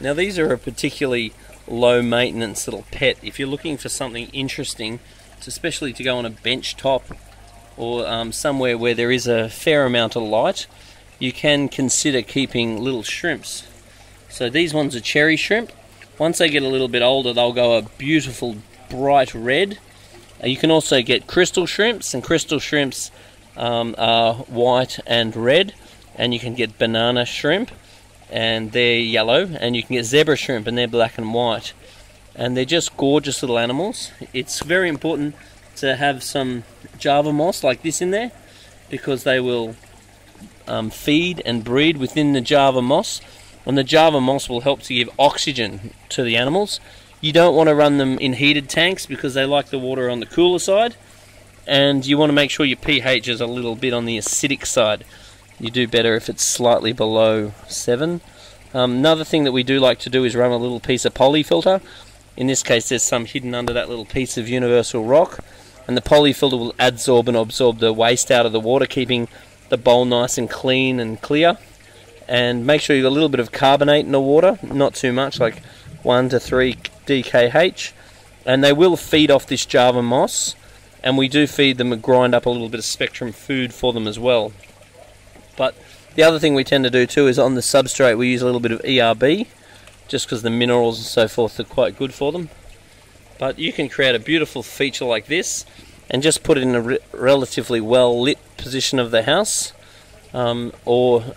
Now these are a particularly low maintenance little pet. If you're looking for something interesting, it's especially to go on a bench top or somewhere where there is a fair amount of light, you can consider keeping little shrimps. So these ones are cherry shrimp. Once they get a little bit older, they'll go a beautiful bright red. You can also get crystal shrimps, and crystal shrimps are white and red, and you can get banana shrimp, and they're yellow, and you can get zebra shrimp, and they're black and white. And they're just gorgeous little animals. It's very important to have some Java moss like this in there, because they will feed and breed within the Java moss, and the Java moss will help to give oxygen to the animals. You don't want to run them in heated tanks because they like the water on the cooler side, and you want to make sure your pH is a little bit on the acidic side. You do better if it's slightly below 7. Another thing that we do like to do is run a little piece of polyfilter. In this case there's some hidden under that little piece of universal rock, and the polyfilter will adsorb and absorb the waste out of the water, keeping the bowl nice and clean and clear. And make sure you've got a little bit of carbonate in the water, not too much, like 1 to 3 DKH, and they will feed off this Java moss, and we do feed them and grind up a little bit of spectrum food for them as well. But the other thing we tend to do too is on the substrate we use a little bit of ERB, just because the minerals and so forth are quite good for them. But you can create a beautiful feature like this and just put it in a relatively well lit position of the house, or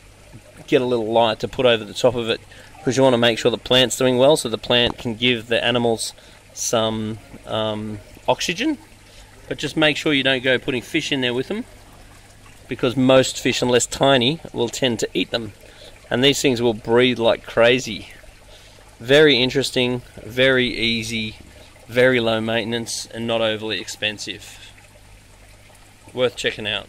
get a little light to put over the top of it, because you want to make sure the plant's doing well, so the plant can give the animals some oxygen. But just make sure you don't go putting fish in there with them, because most fish, unless tiny, will tend to eat them, and these things will breed like crazy. Very interesting, very easy, very low maintenance, and not overly expensive. Worth checking out.